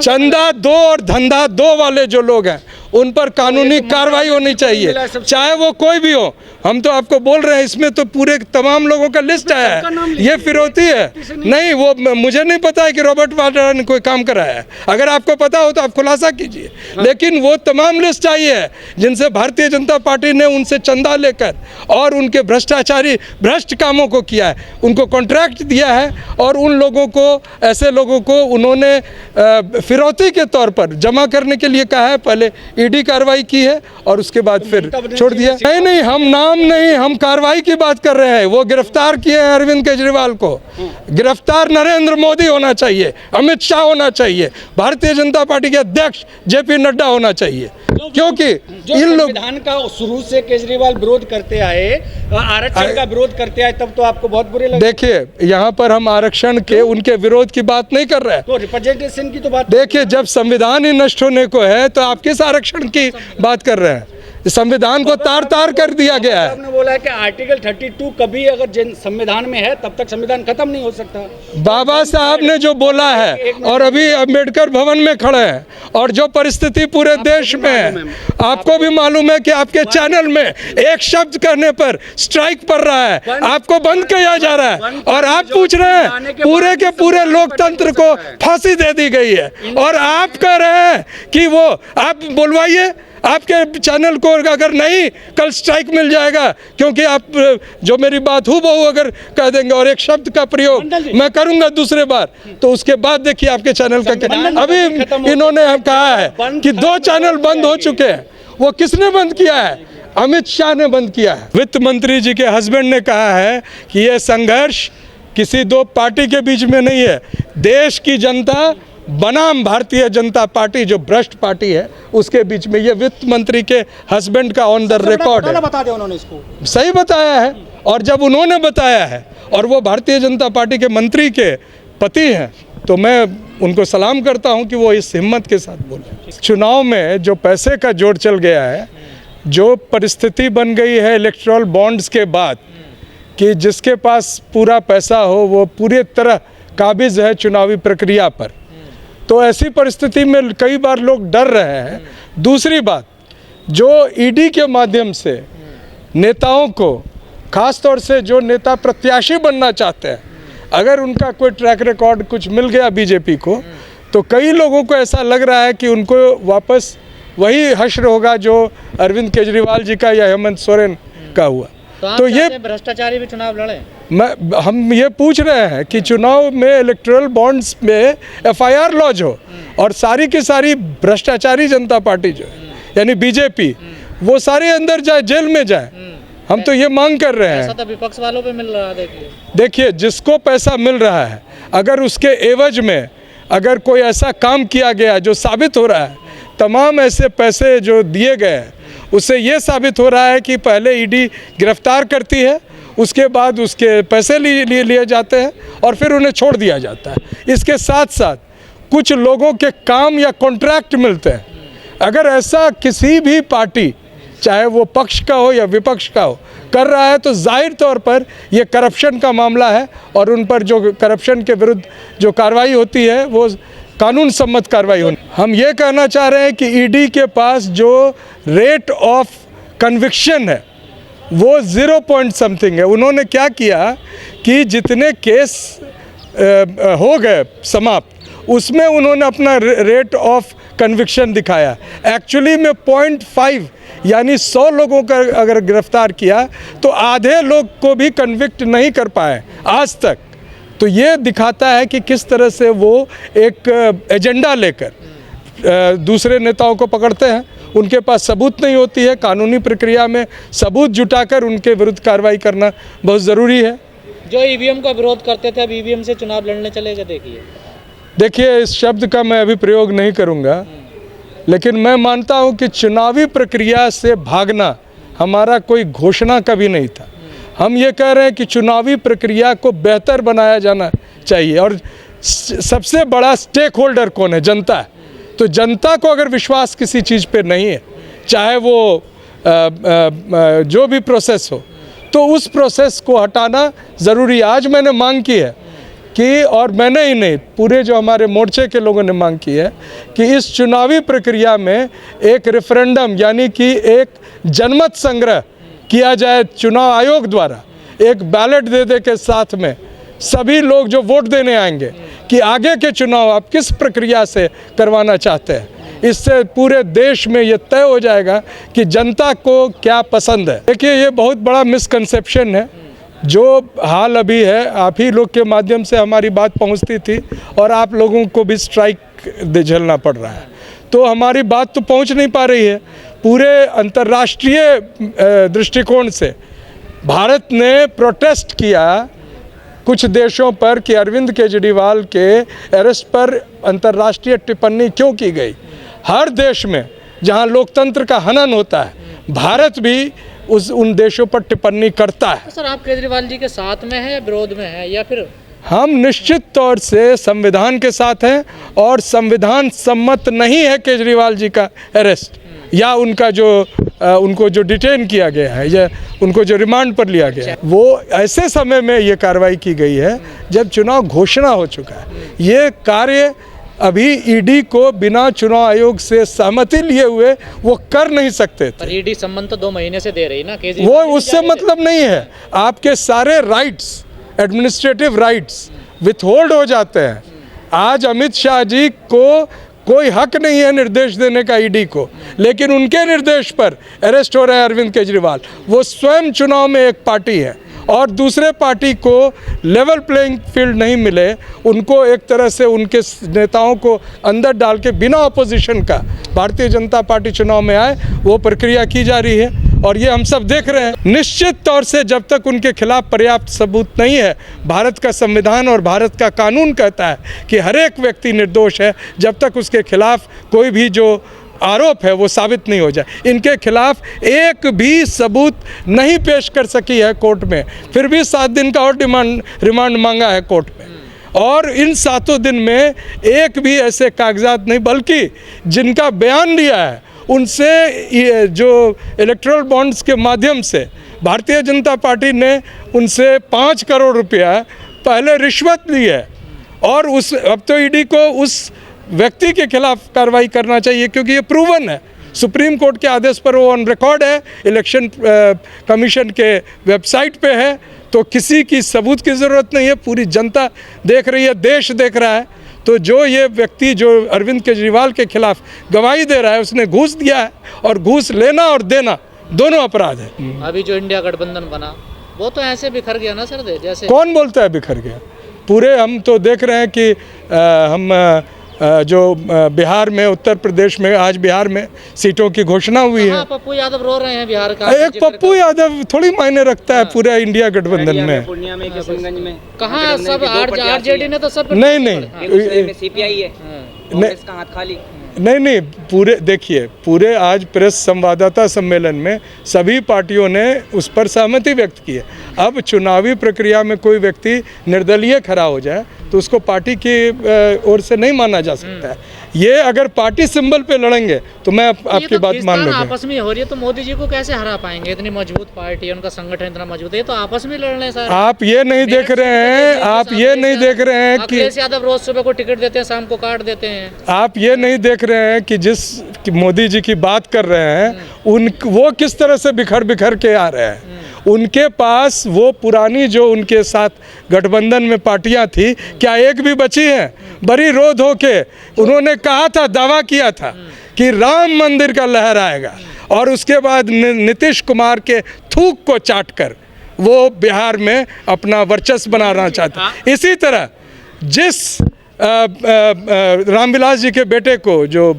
चंदा दो और धंधा दो वाले जो लोग हैं उन पर कानूनी कार्रवाई होनी चाहिए, चाहे वो कोई भी हो। हम तो आपको बोल रहे हैं, इसमें तो पूरे तमाम लोगों का लिस्ट आया है। ये फिरौती है नहीं, वो मुझे नहीं पता है कि रॉबर्ट वाड्रा ने कोई काम कराया है। अगर आपको पता हो तो आप खुलासा कीजिए। लेकिन वो तमाम लिस्ट आई है जिनसे भारतीय जनता पार्टी ने उनसे चंदा लेकर और उनके भ्रष्टाचारी भ्रष्ट कामों को किया है, उनको कॉन्ट्रैक्ट दिया है और उन लोगों को, ऐसे लोगों को उन्होंने फिरौती के तौर पर जमा करने के लिए कहा है। पहले ईडी कार्रवाई की है और उसके बाद फिर छोड़ दिया। नहीं, हम नाम नहीं, हम कार्रवाई की बात कर रहे हैं। वो गिरफ्तार किए हैं अरविंद केजरीवाल को। गिरफ्तार नरेंद्र मोदी होना चाहिए, अमित शाह होना चाहिए, भारतीय जनता पार्टी के अध्यक्ष जेपी नड्डा होना चाहिए। क्योंकि इन लोग संविधान का शुरू से केजरीवाल विरोध करते आए, आरक्षण का विरोध करते आए, तब तो आपको बहुत बुरे लगे। देखिए, यहाँ पर हम आरक्षण के उनके विरोध की बात नहीं कर रहे हैं, तो रिप्रेजेंटेशन की तो बात। देखिए, जब संविधान ही नष्ट होने को है तो आप किस आरक्षण की बात कर रहे हैं? संविधान को तार तार कर दिया गया है। आपने बोला है कि आर्टिकल 32 कभी अगर संविधान में है तब तक संविधान खत्म नहीं हो सकता। बाबा साहब ने जो बोला है, और अभी अम्बेडकर भवन में खड़े हैं, और जो परिस्थिति पूरे देश में है, आपको भी मालूम है कि आपके चैनल में एक शब्द कहने पर स्ट्राइक पड़ रहा है, आपको बंद किया जा रहा है, और आप पूछ रहे हैं पूरे के पूरे लोकतंत्र को फांसी दे दी गई है, और आप कह रहे हैं कि वो आप बुलवाइए। आपके चैनल को अगर नहीं, कल स्ट्राइक मिल जाएगा, क्योंकि आप जो मेरी बात हूबहू अगर कह देंगे और एक शब्द का प्रयोग मैं करूंगा दूसरे बार, तो उसके बाद देखिए आपके चैनल का क्या। अभी इन्होंने कहा है कि 2 चैनल बंद हो चुके हैं। वो किसने बंद किया है? अमित शाह ने बंद किया है। वित्त मंत्री जी के हस्बैंड ने कहा है कि यह संघर्ष किसी 2 पार्टी के बीच में नहीं है, देश की जनता बनाम भारतीय जनता पार्टी जो भ्रष्ट पार्टी है उसके बीच में। ये वित्त मंत्री के हस्बैंड का ऑन द रिकॉर्ड है। बता दिया उन्होंने, इसको सही बताया है। और जब उन्होंने बताया है और वो भारतीय जनता पार्टी के मंत्री के पति हैं, तो मैं उनको सलाम करता हूं कि वो इस हिम्मत के साथ बोले। चुनाव में जो पैसे का जोड़ चल गया है, जो परिस्थिति बन गई है इलेक्टोरल बॉन्ड्स के बाद कि जिसके पास पूरा पैसा हो वो पूरी तरह काबिज है चुनावी प्रक्रिया पर, तो ऐसी परिस्थिति में कई बार लोग डर रहे हैं। दूसरी बात, जो ईडी के माध्यम से नेताओं को, खास तौर से जो नेता प्रत्याशी बनना चाहते हैं, अगर उनका कोई ट्रैक रिकॉर्ड कुछ मिल गया बीजेपी को, तो कई लोगों को ऐसा लग रहा है कि उनको वापस वही हश्र होगा जो अरविंद केजरीवाल जी का या हेमंत सोरेन का हुआ। तो ये भ्रष्टाचारी भी चुनाव लड़े। हम ये पूछ रहे हैं कि चुनाव में इलेक्टोरल बॉन्ड्स में FIR लॉन्च हो और सारी की सारी भ्रष्टाचारी जनता पार्टी जो है यानी बीजेपी, वो सारे अंदर जाए, जेल में जाए। हम तो ये मांग कर रहे हैं। ऐसा तो विपक्ष वालों पे मिल रहा है। देखिए, जिसको पैसा मिल रहा है, अगर उसके एवज में अगर कोई ऐसा काम किया गया जो साबित हो रहा है, तमाम ऐसे पैसे जो दिए गए हैं, उससे ये साबित हो रहा है कि पहले ईडी गिरफ्तार करती है, उसके बाद उसके पैसे लिए जाते हैं और फिर उन्हें छोड़ दिया जाता है। इसके साथ साथ कुछ लोगों के काम या कॉन्ट्रैक्ट मिलते हैं। अगर ऐसा किसी भी पार्टी, चाहे वो पक्ष का हो या विपक्ष का हो, कर रहा है, तो जाहिर तौर पर ये करप्शन का मामला है और उन पर जो करप्शन के विरुद्ध जो कार्रवाई होती है वो कानून सम्मत कार्रवाई होनी। हम ये कहना चाह रहे हैं कि ईडी के पास जो रेट ऑफ कन्विक्शन है वो 0 पॉइंट समथिंग है। उन्होंने क्या किया कि जितने केस हो गए समाप्त, उसमें उन्होंने अपना रेट ऑफ कन्विक्शन दिखाया। एक्चुअली में 0.5 यानी 100 लोगों का अगर गिरफ्तार किया तो आधे लोग को भी कन्विक्ट नहीं कर पाए आज तक। तो ये दिखाता है कि किस तरह से वो एक एजेंडा लेकर दूसरे नेताओं को पकड़ते हैं। उनके पास सबूत नहीं होती है, कानूनी प्रक्रिया में सबूत जुटाकर उनके विरुद्ध कार्रवाई करना बहुत ज़रूरी है। जो ईवीएम का विरोध करते थे, अब ईवीएम से चुनाव लड़ने चले गए। देखिए, इस शब्द का मैं अभी प्रयोग नहीं करूंगा, लेकिन मैं मानता हूं कि चुनावी प्रक्रिया से भागना हमारा कोई घोषणा कभी नहीं था। हम ये कह रहे हैं कि चुनावी प्रक्रिया को बेहतर बनाया जाना चाहिए, और सबसे बड़ा स्टेक होल्डर कौन है? जनता है। तो जनता को अगर विश्वास किसी चीज़ पे नहीं है, चाहे वो जो भी प्रोसेस हो, तो उस प्रोसेस को हटाना ज़रूरी है। आज मैंने मांग की है कि, और मैंने ही नहीं, पूरे जो हमारे मोर्चे के लोगों ने मांग की है कि इस चुनावी प्रक्रिया में एक रेफरेंडम यानी कि एक जनमत संग्रह किया जाए चुनाव आयोग द्वारा, एक बैलेट दे दे के साथ में सभी लोग जो वोट देने आएंगे कि आगे के चुनाव आप किस प्रक्रिया से करवाना चाहते हैं। इससे पूरे देश में ये तय हो जाएगा कि जनता को क्या पसंद है। देखिए, ये बहुत बड़ा मिसकंसेप्शन है जो हाल अभी है। आप ही लोग के माध्यम से हमारी बात पहुंचती थी और आप लोगों को भी स्ट्राइक झेलना पड़ रहा है, तो हमारी बात तो पहुंच नहीं पा रही है। पूरे अंतर्राष्ट्रीय दृष्टिकोण से भारत ने प्रोटेस्ट किया कुछ देशों पर कि अरविंद केजरीवाल के अरेस्ट पर अंतर्राष्ट्रीय टिप्पणी क्यों की गई। हर देश में जहां लोकतंत्र का हनन होता है, भारत भी उन देशों पर टिप्पणी करता है। तो सर, आप केजरीवाल जी के साथ में हैं या विरोध में हैं, या फिर? हम निश्चित तौर से संविधान के साथ हैं और संविधान सम्मत नहीं है केजरीवाल जी का अरेस्ट या उनका जो उनको जो डिटेन किया गया है या उनको जो रिमांड पर लिया गया है, वो ऐसे समय में ये कार्रवाई की गई है जब चुनाव घोषणा हो चुका है। ये कार्य अभी ईडी को बिना चुनाव आयोग से सहमति लिए हुए वो कर नहीं सकते थे। पर ईडी सम्मन तो 2 महीने से दे रही ना, वो उससे मतलब नहीं है। आपके सारे राइट्स, एडमिनिस्ट्रेटिव राइट्स विथहोल्ड हो जाते हैं। आज अमित शाह जी को कोई हक नहीं है निर्देश देने का ईडी को, लेकिन उनके निर्देश पर अरेस्ट हो रहे हैं अरविंद केजरीवाल। वो स्वयं चुनाव में एक पार्टी है और दूसरे पार्टी को लेवल प्लेइंग फील्ड नहीं मिले, उनको एक तरह से उनके नेताओं को अंदर डाल के बिना अपोजिशन का भारतीय जनता पार्टी चुनाव में आए, वो प्रक्रिया की जा रही है और ये हम सब देख रहे हैं। निश्चित तौर से जब तक उनके खिलाफ पर्याप्त सबूत नहीं है, भारत का संविधान और भारत का कानून कहता है कि हर एक व्यक्ति निर्दोष है जब तक उसके खिलाफ कोई भी जो आरोप है वो साबित नहीं हो जाए। इनके खिलाफ एक भी सबूत नहीं पेश कर सकी है कोर्ट में, फिर भी 7 दिन का और रिमांड मांगा है कोर्ट में। और इन 7 दिन में एक भी ऐसे कागजात नहीं, बल्कि जिनका बयान लिया है उनसे जो इलेक्टोरल बॉन्ड्स के माध्यम से भारतीय जनता पार्टी ने उनसे 5 करोड़ रुपया पहले रिश्वत ली है और अब तो ईडी को उस व्यक्ति के खिलाफ कार्रवाई करना चाहिए क्योंकि ये प्रूवन है। सुप्रीम कोर्ट के आदेश पर वो ऑन रिकॉर्ड है, इलेक्शन कमीशन के वेबसाइट पे है, तो किसी की सबूत की ज़रूरत नहीं है। पूरी जनता देख रही है, देश देख रहा है। तो जो ये व्यक्ति जो अरविंद केजरीवाल के खिलाफ गवाही दे रहा है, उसने घूस दिया है और घूस लेना और देना दोनों अपराध है। अभी जो इंडिया गठबंधन बना वो तो ऐसे बिखर गया ना सर, जैसे कौन बोलता है बिखर गया? पूरे हम तो देख रहे हैं कि हम जो बिहार में, उत्तर प्रदेश में, आज बिहार में सीटों की घोषणा हुई है। पप्पू यादव रो रहे हैं बिहार का। एक पप्पू यादव थोड़ी मायने रखता है पूरा इंडिया गठबंधन में। पूर्णिया में, किशनगंज में कहाँ सब आरजेडी ने तो सब नहीं सीपीआई है, कांग्रेस का हाथ खाली नहीं, पूरे देखिए, पूरे आज प्रेस संवाददाता सम्मेलन में सभी पार्टियों ने उस पर सहमति व्यक्त की है। अब चुनावी प्रक्रिया में कोई व्यक्ति निर्दलीय खड़ा हो जाए तो उसको पार्टी की ओर से नहीं माना जा सकता है। ये अगर पार्टी सिंबल पे लड़ेंगे तो मैं आपकी बात मान लूँगा। आपस में हो रही है तो मोदी जी को कैसे हरा पाएंगे? इतनी मजबूत पार्टी है, उनका संगठन इतना मजबूत है, तो आपस में लड़ रहे हैं सर। आप ये नहीं देख रहे हैं, आप ये नहीं देख रहे हैं कि अखिलेश यादव रोज सुबह को टिकट देते हैं, शाम को काट देते हैं। आप ये नहीं देख रहे हैं कि जिस मोदी जी की बात कर रहे हैं वो किस तरह से बिखर के आ रहे हैं। उनके पास वो पुरानी जो उनके साथ गठबंधन में पार्टियां थी, क्या एक भी बची हैं? बड़ी रोध होके उन्होंने कहा था, दावा किया था कि राम मंदिर का लहर आएगा और उसके बाद नीतीश कुमार के थूक को चाटकर वो बिहार में अपना वर्चस्व बनाना चाहता। इसी तरह जिस रामविलास जी के बेटे को, जो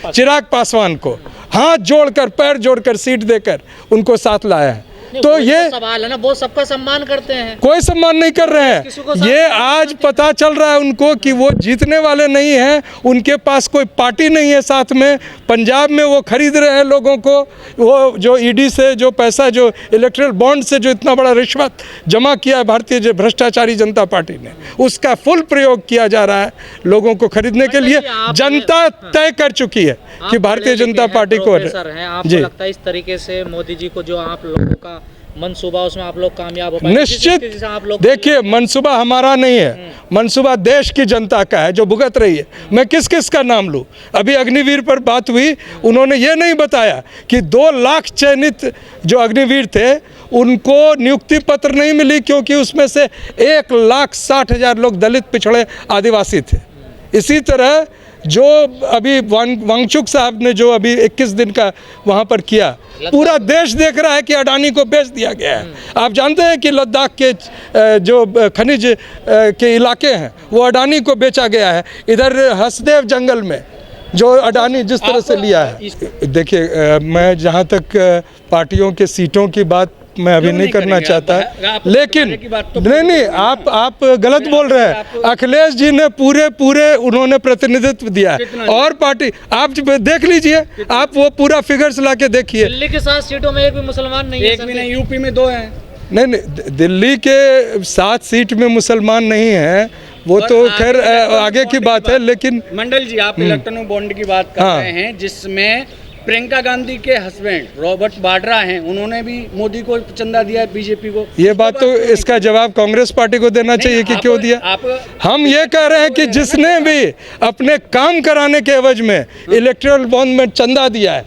चिराग पासवान को हाथ जोड़कर, पैर जोड़कर सीट देकर उनको साथ लाया है, तो ये सवाल है ना, वो सबका सम्मान करते हैं। कोई सम्मान नहीं कर रहे हैं। ये आज पता चल रहा है उनको कि वो जीतने वाले नहीं हैं, उनके पास कोई पार्टी नहीं है साथ में। पंजाब में वो खरीद रहे हैं लोगों को, वो जो ईडी से जो पैसा, जो इलेक्टोरल बॉन्ड से जो इतना बड़ा रिश्वत जमा किया है भारतीय भ्रष्टाचारी जनता पार्टी ने, उसका फुल प्रयोग किया जा रहा है लोगों को खरीदने के लिए। जनता तय कर चुकी है कि भारतीय जनता पार्टी को आपको लगता है इस तरीके से मोदी जी को जो आप लोगों का मंसूबा उसमें आप लोग कामयाब हो पाएंगे? निश्चित। जिस आप लोग देखिए, मंसूबा हमारा नहीं है, मंसूबा देश की जनता का है जो भुगत रही है। मैं किस किस का नाम लूँ? अभी अग्निवीर पर बात हुई, उन्होंने ये नहीं बताया कि 2 लाख चयनित जो अग्निवीर थे उनको नियुक्ति पत्र नहीं मिली, क्योंकि उसमें से 1,60,000 लोग दलित, पिछड़े, आदिवासी थे। इसी तरह जो अभी वांगचुक साहब ने जो अभी 21 दिन का वहाँ पर किया, पूरा देश देख रहा है कि अडानी को बेच दिया गया है। आप जानते हैं कि लद्दाख के जो खनिज के इलाके हैं वो अडानी को बेचा गया है। इधर हसदेव जंगल में जो अडानी जिस तरह से लिया है। देखिए, मैं जहाँ तक पार्टियों के सीटों की बात मैं अभी नहीं करना चाहता, लेकिन नहीं, आप गलत बोल रहे हैं। अखिलेश जी ने पूरे उन्होंने प्रतिनिधित्व दिया है, और पार्टी आप देख लीजिए, आप वो पूरा फिगर्स ला के देखिए। दिल्ली के 7 सीटों में एक भी मुसलमान नहीं है। एक भी नहीं, यूपी में 2 हैं। नहीं, दिल्ली के 7 सीट में मुसलमान नहीं है, वो तो खैर आगे की बात है। लेकिन मंडल जी, आप इलेक्ट्रॉनिक बॉन्ड की बात कर रहे हैं, जिसमें प्रियंका गांधी के हस्बैंड रॉबर्ट वाड्रा हैं, उन्होंने भी मोदी को चंदा दिया है, बीजेपी को। ये बात तो इसका जवाब कांग्रेस पार्टी को देना चाहिए कि क्यों दिया। हम ये कह रहे हैं कि जिसने भी अपने काम कराने के एवज में इलेक्टोरल बॉन्ड में चंदा दिया है